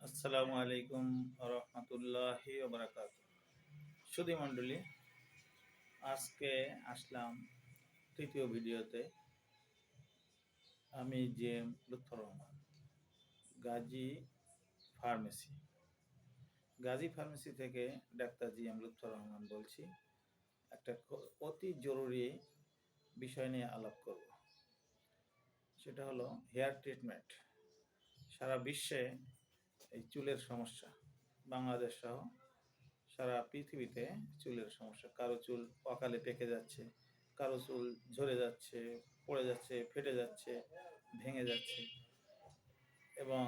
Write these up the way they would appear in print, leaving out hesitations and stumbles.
আসসালামু আলাইকুম রহমতুল্লাহি বারাকাতুহু। সুধী মণ্ডলী, আজকে আসলাম তৃতীয় ভিডিওতে। আমি জিএম লুৎফর রহমান, গাজী ফার্মেসি থেকে ডাক্তার জিএম লুৎফর রহমান বলছি। একটা অতি জরুরি বিষয় নিয়ে আলাপ করব, সেটা হলো হেয়ার ট্রিটমেন্ট। সারা বিশ্বে এই চুলের সমস্যা, বাংলাদেশ সহ সারা পৃথিবীতে চুলের সমস্যা। কারো চুল অকালে পেকে যাচ্ছে, কারো চুল ঝরে যাচ্ছে, পড়ে যাচ্ছে, ফেটে যাচ্ছে, ভেঙে যাচ্ছে। এবং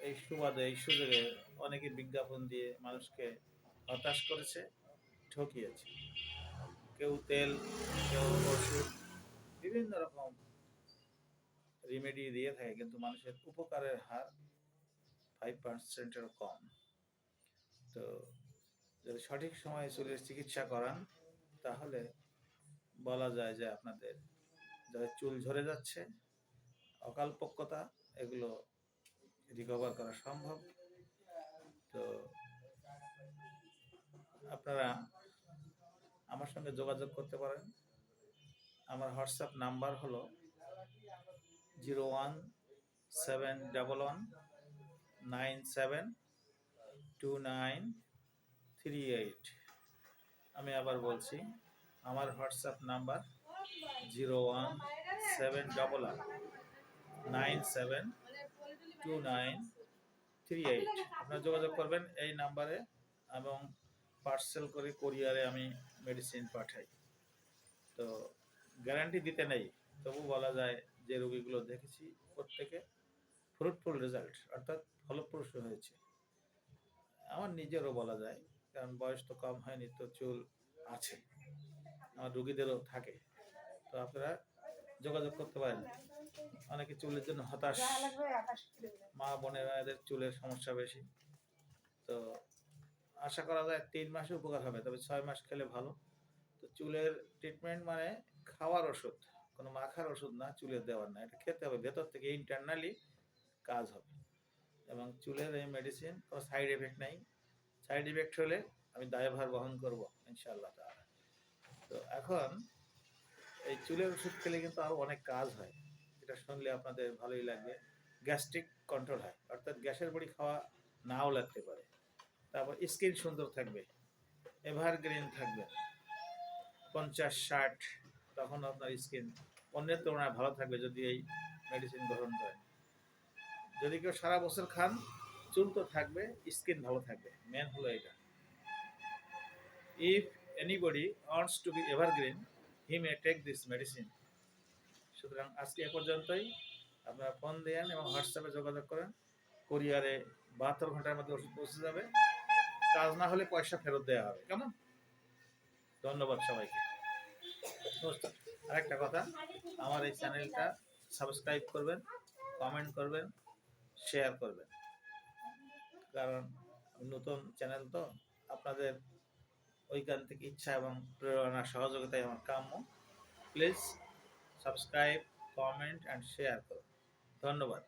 এই সুবাদে, এই সুযোগে অনেকে বিজ্ঞাপন দিয়ে মানুষকে হতাশ করেছে, ঠকিয়েছে। কেউ তেল, কেউ ওষুধ, বিভিন্ন রকম রিমেডি দিয়ে থাকে, কিন্তু মানুষের উপকারের হার 5%-এরও কম। তো যদি সঠিক সময়ে চুলের চিকিৎসা করান, তাহলে বলা যায় যে আপনাদের যাদের চুল ঝরে যাচ্ছে, অকালপক্কতা, এগুলো রিকভার করা সম্ভব। তো আপনারা আমার সঙ্গে যোগাযোগ করতে পারেন। আমার হোয়াটসঅ্যাপ নাম্বার হলো 01711972938। আমি আবার বলছি, আমার হোয়াটসঅ্যাপ নাম্বার 01711972938। আপনারা যোগাযোগ করবেন এই নাম্বারে, এবং পার্সেল করে কুরিয়ারে আমি মেডিসিন পাঠাই। তো গ্যারান্টি দিতে নেই, তবু বলা যায় যে রোগীগুলো দেখেছি প্রত্যেকে ফ্রুটফুল রেজাল্ট, অর্থাৎ ফলপ্রসূ হয়েছে। আমার নিজেরও বলা যায়, কারণ বয়স তো কম হয়নি, তো চুল আছে, আমার রোগীদেরও থাকে। তো আপনারা যোগাযোগ করতে পারেন। অনেকে চুলের জন্য হতাশ, মা বোনেরা, এদের চুলের সমস্যা বেশি। তো আশা করা যায় 3 মাসে উপকার হবে, তবে 6 মাস খেলে ভালো। তো চুলের ট্রিটমেন্ট মানে খাওয়ার ওষুধ, কোনো মাখার ওষুধ না, চুলের দেওয়ার না। এটা খেতে হবে, ভেতর থেকে ইন্টারনালি কাজ হবে। এবং চুলের এই মেডিসিন কোনো সাইড এফেক্ট নাই। সাইড এফেক্ট হলে আমি দায়ভার বহন করব ইনশাআল্লাহ তাআলা। তো এখন এই চুলের ওষুধ খেলে কিন্তু আরও অনেক কাজ হয়, এটা শুনলে আপনাদের ভালোই লাগবে। গ্যাস্ট্রিক কন্ট্রোল হয়, অর্থাৎ গ্যাসের বড়ি খাওয়া নাও লাগতে পারে। তারপর স্কিন সুন্দর থাকবে, এভারগ্রিন থাকবে, 50-60, তখন আপনার স্কিন অন্যের তুলনায় ভালো থাকবে যদি এই মেডিসিন গ্রহণ করেন। যদি কেউ সারা বছর খান, চুল তো থাকবে, স্কিন ভালো থাকবে, মেন হলো এটা। If anybody wants to be evergreen, he may take this medicine. সুতরাং আজকে এ পর্যন্তই। আপনারা ফোন দেন এবং হোয়াটসঅ্যাপে যোগাযোগ করেন। কুরিয়ারে 72 ঘন্টার মধ্যে ওষুধ পৌঁছে যাবে। কাজ না হলে পয়সা ফেরত দেওয়া হবে। কেমন? ধন্যবাদ সবাইকে। নমস্কার। আরেকটা কথা, আমার এই চ্যানেলটা সাবস্ক্রাইব করবেন, কমেন্ট করবেন, শেয়ার করবেন, কারণ নতুন চ্যানেল তো, আপনাদের ওইখান থেকে ইচ্ছা এবং প্রেরণা, সহযোগিতায় আমার কাম্য। Please subscribe, comment and share করুন। ধন্যবাদ।